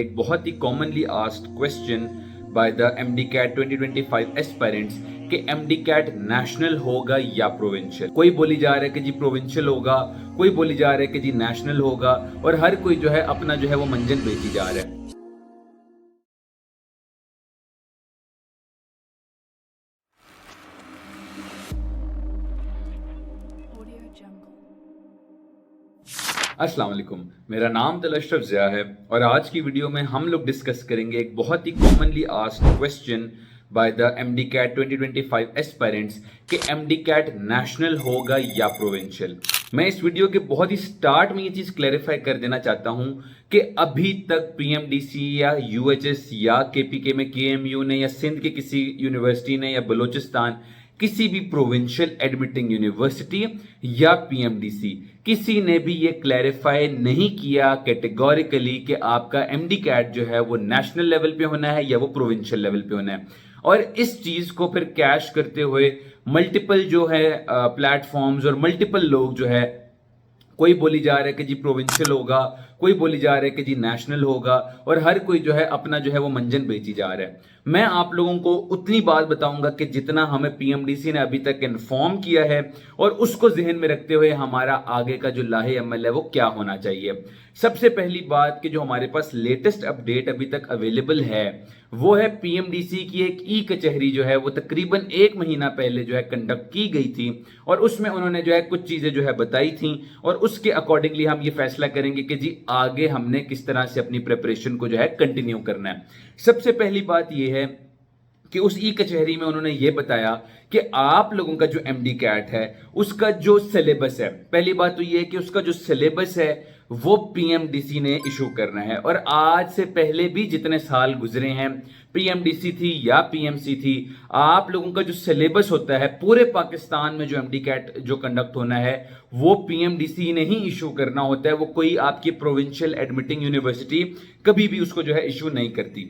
एक बहुत ही commonly asked question by the MD CAT 2025 aspirants कि MD CAT नेशनल होगा या प्रोविंशियल। कोई बोली जा रहा है कि जी प्रोविंशियल होगा, कोई बोली जा रहा है कि जी नेशनल होगा, और हर कोई जो है अपना जो है वो मंजन बेची जा रहा है। अस्सलाम वालेकुम, मेरा नाम तल अशरफ ज़िया है और आज की वीडियो में हम लोग डिस्कस करेंगे एक बहुत ही commonly asked question by the MD CAT 2025 aspirants कि MD CAT नेशनल होगा या प्रोविंशियल। मैं इस वीडियो के बहुत ही स्टार्ट में ये चीज़ क्लैरिफाई कर देना चाहता हूँ कि अभी तक PMDC या UHS या KPK में KMU ने या सिंध के किसी यूनिवर्सिटी ने या बलूचिस्तान किसी भी प्रोविंशियल एडमिटिंग यूनिवर्सिटी या PMDC किसी ने भी ये क्लैरिफाई नहीं किया कैटेगोरिकली कि आपका MD CAT जो है वो नेशनल लेवल पे होना है या वो प्रोविंशियल लेवल पे होना है। और इस चीज को फिर कैश करते हुए मल्टीपल जो है प्लेटफॉर्म्स और मल्टीपल लोग जो है, कोई बोली जा रहा है कि जी प्रोविंशियल होगा, कोई बोली जा रहा है कि जी नेशनल होगा, और हर कोई जो है अपना जो है वो मंजन बेची जा रहा है। मैं आप लोगों को उतनी बात बताऊंगा कि जितना हमें PMDC ने अभी तक इन्फॉर्म किया है और उसको जहन में रखते हुए हमारा आगे का जो लाहे अमल है वो क्या होना चाहिए। सबसे पहली बात कि जो हमारे पास लेटेस्ट अपडेट अभी तक अवेलेबल है वो है PMDC की एक ई कचहरी जो है वो तकरीबन 1 महीना पहले जो है कंडक्ट की गई थी और उसमें उन्होंने जो है कुछ चीजें जो है बताई थी और उसके अकॉर्डिंगली हम ये फैसला करेंगे कि जी आगे हमने किस तरह से अपनी प्रिपरेशन को जो है कंटिन्यू करना है। सबसे पहली बात यह है कि उस ई कचहरी में उन्होंने ये बताया कि आप लोगों का जो MD CAT है उसका जो सिलेबस है, पहली बात तो ये है कि उसका जो सिलेबस है वो PMDC ने इशू करना है। और आज से पहले भी जितने साल गुजरे हैं, PMDC थी या PMC थी, आप लोगों का जो सिलेबस होता है पूरे पाकिस्तान में जो MD CAT जो कंडक्ट होना है वो PMDC ने ही इशू करना होता है। वो कोई आपकी प्रोविंशियल एडमिटिंग यूनिवर्सिटी कभी भी उसको जो है इशू नहीं करती।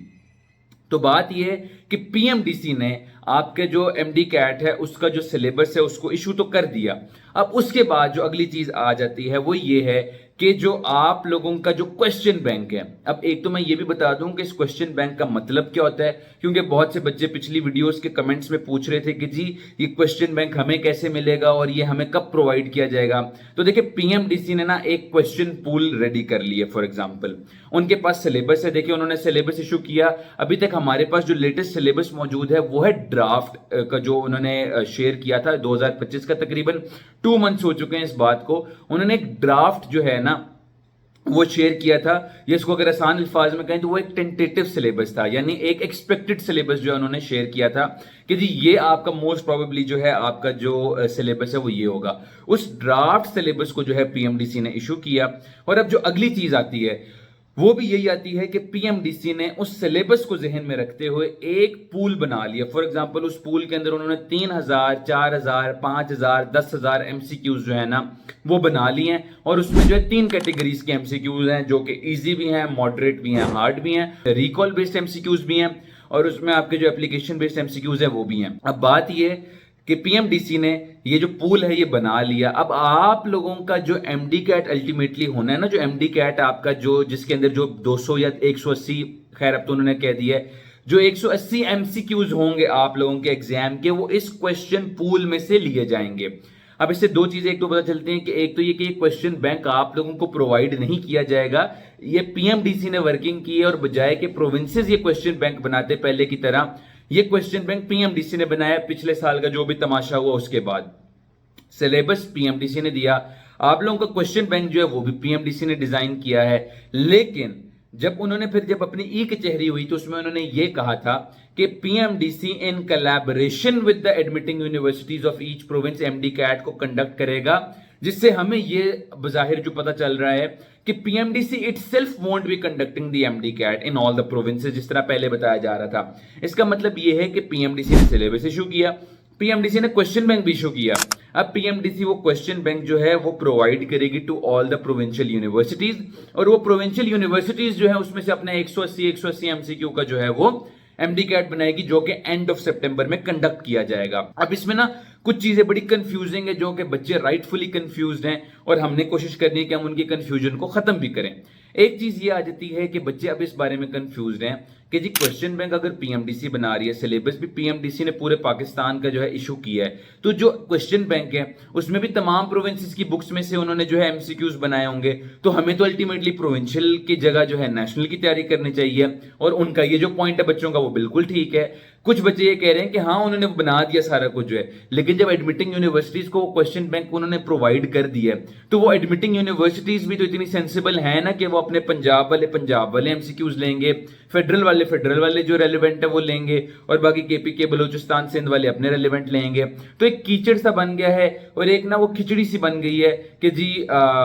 तो बात यह है कि PMDC ने आपके जो MD CAT है उसका जो सिलेबस है उसको इशू तो कर दिया। अब उसके बाद जो अगली चीज आ जाती है वो ये है कि जो आप लोगों का जो क्वेश्चन बैंक है, अब एक तो मैं ये भी बता दूं कि इस क्वेश्चन बैंक का मतलब क्या होता है, क्योंकि बहुत से बच्चे पिछली वीडियोस के कमेंट्स में पूछ रहे थे कि जी ये क्वेश्चन बैंक हमें कैसे मिलेगा और ये हमें कब प्रोवाइड किया जाएगा। तो देखिए PMDC ने ना एक क्वेश्चन पूल रेडी कर ली है। फॉर एग्जाम्पल उनके पास सिलेबस है, देखिए उन्होंने सिलेबस इशू किया। अभी तक हमारे पास जो लेटेस्ट सिलेबस मौजूद है वो है ड्राफ्ट का जो उन्होंने शेयर किया था 2025 का। तकरीबन 2 मंथ्स हो चुके हैं इस बात को। उन्होंने एक ड्राफ्ट जो है ना वो शेयर किया था, ये इसको अगर आसान अल्फाज में कहें तो वो एक टेंटेटिव सिलेबस था, यानी एक एक्सपेक्टेड सिलेबस जो उन्होंने शेयर किया था कि जी ये आपका मोस्ट प्रोबेबली जो है आपका जो सिलेबस है वो ये होगा। उस ड्राफ्ट सिलेबस को जो है PMDC ने इशू किया। और अब जो अगली चीज आती है वो भी यही आती है कि PMDC ने उस सिलेबस को जहन में रखते हुए एक पूल बना लिया। फॉर एग्जांपल उस पूल के अंदर उन्होंने 3000, 4000, 5000, 10,000 MCQs जो है ना वो बना लिए हैं और उसमें जो है 3 कैटेगरीज के MCQs हैं जो कि इजी भी हैं, मॉडरेट भी हैं, हार्ड भी हैं, रिकॉल बेस्ड MCQs भी हैं और उसमें आपके जो एप्लीकेशन बेस्ड MCQs है वो भी हैं। अब बात ये कि PMDC ने ये जो पूल है ये बना लिया। अब आप लोगों का जो MD CAT अल्टीमेटली होना है ना, जो MD CAT आपका जो जिसके अंदर जो 200 या 180, खैर अब तो उन्होंने कह दिया है, जो 180 MCQs होंगे आप लोगों के एग्जाम के वो इस क्वेश्चन पूल में से लिए जाएंगे। अब इससे दो चीजें एक तो पता चलती हैं कि एक तो ये कि क्वेश्चन बैंक आप लोगों को प्रोवाइड नहीं किया जाएगा, ये PMDC ने वर्किंग की है और बजाय के प्रोविंसेस ये क्वेश्चन बैंक बनाते पहले की तरह, ये क्वेश्चन बैंक PMDC ने बनाया। पिछले साल का जो भी तमाशा हुआ उसके बाद सिलेबस PMDC ने दिया, आप लोगों का क्वेश्चन बैंक जो है वो भी PMDC ने डिजाइन किया है। लेकिन जब उन्होंने जब अपनी ई कचहरी हुई तो उसमें उन्होंने ये कहा था कि PMDC in collaboration with the admitting universities of each province MD CAT को कंडक्ट करेगा, जिससे हमें ये बजाहिर जो पता चल रहा है कि PMDC itself won't be conducting the MD CAT in all the provinces, जिस तरह पहले बताया जा रहा था। इसका मतलब ये है कि PMDC ने सिलेबस इशू किया, PMDC ने क्वेश्चन बैंक भी इशू किया। अब PMDC वो क्वेश्चन बैंक जो है वो प्रोवाइड करेगी to all the provincial universities, और वो प्रोविंशियल यूनिवर्सिटीज जो है उसमें से अपने 180 MCQ का जो है वो MD CAT बनाएगी जो कि एंड ऑफ सितंबर में कंडक्ट किया जाएगा। अब इसमें ना कुछ चीजें बड़ी कंफ्यूजिंग है जो कि बच्चे राइटफुली कंफ्यूज्ड हैं और हमने कोशिश करनी है कि हम उनकी कंफ्यूजन को खत्म भी करें। एक चीज ये आ जाती है कि बच्चे अब इस बारे में कंफ्यूज हैं कि जी क्वेश्चन बैंक अगर पीएमडीसी बना रही है, सिलेबस भी पीएमडीसी ने पूरे पाकिस्तान का जो है इशू किया है, तो जो क्वेश्चन बैंक है उसमें भी तमाम प्रोविंसेस की बुक्स में से उन्होंने जो है एमसीक्यूज बनाए होंगे, तो हमें तो अल्टीमेटली प्रोविंशियल की जगह जो है नेशनल की तैयारी करनी चाहिए। और उनका ये जो पॉइंट है बच्चों का वो बिल्कुल ठीक है। कुछ बच्चे ये कह रहे हैं कि हाँ उन्होंने बना दिया सारा कुछ जो है, लेकिन जब एडमिटिंग यूनिवर्सिटीज को क्वेश्चन बैंक उन्होंने प्रोवाइड कर दिया है, तो वो एडमिटिंग यूनिवर्सिटीज भी तो इतनी सेंसिबल है ना कि वो अपने पंजाब वाले एमसीक्यूज लेंगे, फेडरल वाले जो रेलिवेंट है वो लेंगे, और बाकी केपीके बलूचिस्तान सिंध वाले अपने रेलिवेंट लेंगे। तो एक कीचड़ सा बन गया है और एक ना वो खिचड़ी सी बन गई है कि जी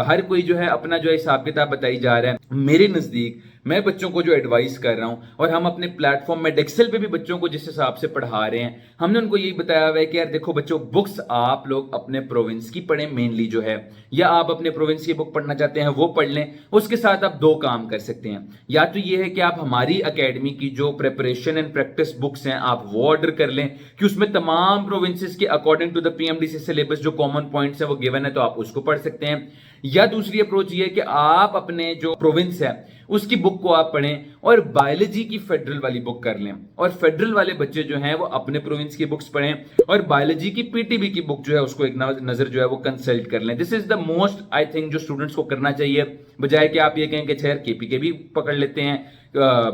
हर कोई जो है अपना जो है हिसाब किताब बताई जा रहा है। मेरे नजदीक मैं बच्चों को जो एडवाइस कर रहा हूं, और हम अपने प्लेटफॉर्म में डेक्सेल पे भी बच्चों को जिस हिसाब से पढ़ा रहे हैं, हमने उनको यही बताया हुआ है कि यार देखो बच्चों, बुक्स आप लोग अपने प्रोविंस की पढ़ें मेनली जो है, या आप अपने प्रोविंस की बुक पढ़ना चाहते हैं वो पढ़ लें। उसके साथ आप दो काम कर सकते हैं, या तो ये है कि आप हमारी एकेडमी की जो प्रिपरेशन एंड प्रैक्टिस बुक्स हैं आप वो ऑर्डर कर लें कि उसमें तमाम प्रोविंसेस के according to the PMDC syllabus जो कॉमन पॉइंट्स है वो गिवन है, तो आप उसको पढ़ सकते हैं। या दूसरी अप्रोच ये है कि आप अपने जो प्रोविंस है उसकी बुक को आप पढ़ें और बायोलॉजी की फेडरल वाली बुक कर लें, और फेडरल वाले बच्चे जो हैं वो अपने प्रोविंस की बुक्स पढ़ें और बायोलॉजी की पीटीबी की बुक जो है उसको एक नजर जो है वो कंसल्ट कर लें। This is the most I think जो स्टूडेंट्स को करना चाहिए, बजाय कि आप ये कहें कि खैर केपीके भी पकड़ लेते हैं,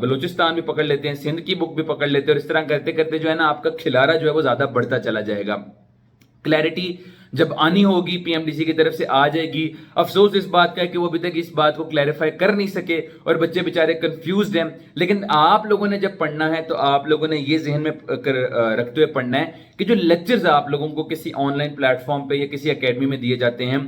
बलूचिस्तान भी पकड़ लेते हैं, सिंध की बुक भी पकड़ लेते हैं, और इस तरह करते करते जो है ना आपका खिलारा जो है वो ज्यादा बढ़ता चला जाएगा। क्लैरिटी जब आनी होगी पीएमडीसी की तरफ से आ जाएगी। अफसोस इस बात का है कि वो अभी तक इस बात को क्लैरिफाई कर नहीं सके और बच्चे बेचारे कंफ्यूज्ड हैं। लेकिन आप लोगों ने जब पढ़ना है तो आप लोगों ने ये जहन में रखते हुए पढ़ना है कि जो लेक्चर्स आप लोगों को किसी ऑनलाइन प्लेटफॉर्म पे या किसी एकेडमी में दिए जाते हैं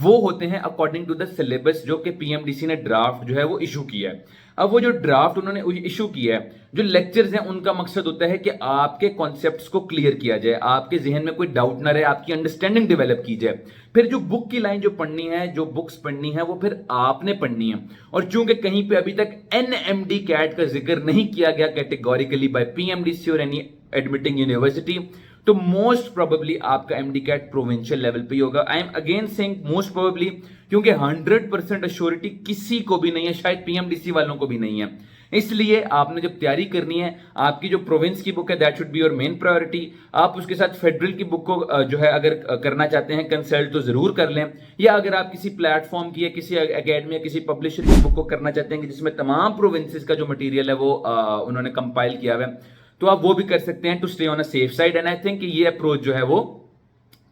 वो होते हैं अकॉर्डिंग टू द सिलेबस जो कि पीएमडीसी ने ड्राफ्ट जो है वो इशू किया है। अब वो जो ड्राफ्ट उन्होंने इशू किया है, जो लेक्चर्स हैं उनका मकसद होता है कि आपके कॉन्सेप्ट्स को क्लियर किया जाए, आपके जहन में कोई डाउट ना रहे, आपकी अंडरस्टैंडिंग डेवलप की जाए। फिर जो बुक की लाइन जो पढ़नी है, जो बुक्स पढ़नी है, वो फिर आपने पढ़नी है। और चूंकि कहीं पे अभी तक एनएमडी कैट का जिक्र नहीं किया गया कैटेगोरिकली बाय पीएमडीसी और एनी एडमिटिंग यूनिवर्सिटी, तो मोस्ट प्रोबेबली आपका एमडी कैट प्रोविंशियल लेवल पे ही होगा। I am again saying most probably, क्योंकि 100% अश्योरिटी किसी को भी नहीं है, शायद पीएमडीसी वालों को भी नहीं है। इसलिए आपने जब तैयारी करनी है, आपकी जो प्रोविंस की बुक है that should be your main priority. आप उसके साथ फेडरल की बुक को जो है अगर करना चाहते हैं कंसल्ट तो जरूर कर लें, या अगर आप किसी प्लेटफॉर्म की या किसी एकेडमी या किसी पब्लिशर की बुक को करना चाहते हैं कि जिसमें तमाम प्रोविंसेस का जो मटीरियल है वो उन्होंने कंपाइल किया हुआ है, तो आप वो भी कर सकते हैं to stay on a safe side. And I think ये अप्रोच जो है वो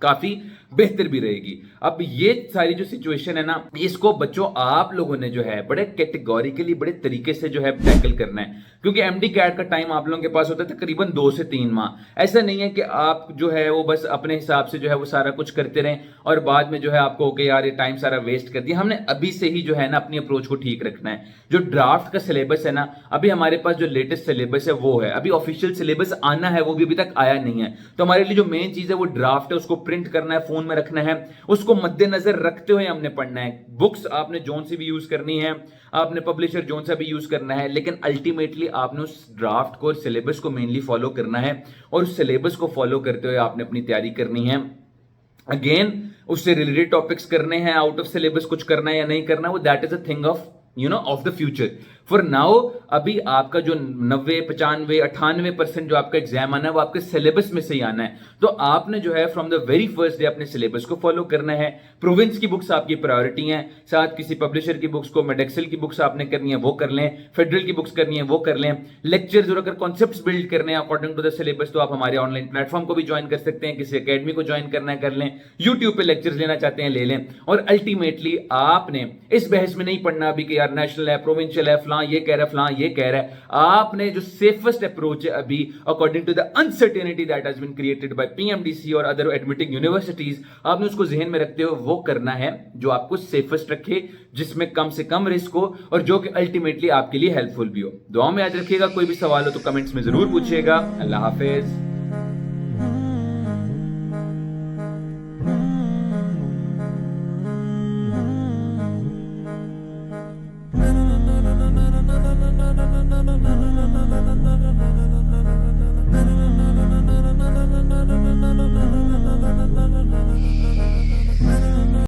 काफी बेहतर भी रहेगी। अब ये सारी जो सिचुएशन है ना, इसको बच्चों आप लोगों ने जो है बड़े कैटेगोरिकली बड़े तरीके से जो है टैकल करना है, क्योंकि एमडी कैट का टाइम आप लोगों के पास होता है तकरीबन 2 से 3 माह। ऐसा नहीं है कि आप जो है वो बस अपने हिसाब से जो है वो सारा कुछ करते रहें और बाद में जो है आपको कि यार ये टाइम सारा वेस्ट कर दिया। हमने अभी से ही जो है ना अपनी अप्रोच को ठीक रखना है। जो ड्राफ्ट का सिलेबस है ना, अभी हमारे पास जो लेटेस्ट सिलेबस है वो है, अभी ऑफिशियल सिलेबस आना है, वो भी अभी तक आया नहीं है। तो हमारे लिए जो मेन चीज है वो ड्राफ्ट है, उसको प्रिंट करना है, फोन में रखना है, उसको मद्देनजर रखते हुए हमने पढ़ना है। बुक्स आपने जोन सी भी यूज करनी है, आपने पब्लिशर जोन सा भी यूज करना है, लेकिन अल्टीमेटली आपने उस ड्राफ्ट को और सिलेबस को मेनली फॉलो करना है, और उस सिलेबस को फॉलो करते हुए आपने अपनी तैयारी करनी है। अगेन उससे रिलेटेड टॉपिक्स करने हैं, आउट ऑफ सिलेबस कुछ करना है या नहीं करना, वो that is a thing of of the future. For now अभी आपका जो 90, 95, 98% जो आपका एग्जाम आना है वो आपके सिलेबस में से ही आना है। तो आपने जो है from the very first day अपने सिलेबस को फॉलो करना है। प्रोविंस की बुक्स आपकी प्रायोरिटी हैं, साथ किसी पब्लिशर की बुक्स को, मेडेक्सेल की बुक्स आपने करनी है वो कर लें, फेडरल की बुक्स करनी है वो कर लें। लेक्चर्स और अगर कॉन्सेप्ट्स बिल्ड करने हैं अकॉर्डिंग टू द सिलेबस तो आप हमारे ऑनलाइन प्लेटफॉर्म को भी ज्वाइन कर सकते हैं, किसी एकेडमी को ज्वाइन करना है कर लें, यूट्यूब पे लेक्चर्स लेना चाहते हैं ले लें। और अल्टीमेटली आपने इस बहस में नहीं पढ़ना अभी कि यार नेशनल है, प्रोविंशियल है, फलां ये कह रहा है, फलां ये कह रहा है। आपने जो सेफेस्ट अप्रोच है अभी according to the uncertainty that has been created by PMDC और अदर एडमिटिंग यूनिवर्सिटीज, आपने उसको जहन में रखते हुए वो करना है जो आपको सेफेस्ट रखे, जिसमें कम से कम रिस्क हो और जो कि अल्टीमेटली आपके लिए हेल्पफुल भी हो। दुआ में याद रखिएगा। कोई भी सवाल हो तो कमेंट्स में जरूर पूछिएगा। अल्लाह हाफिज। Na na na na na na na na na na na na na na na na na na na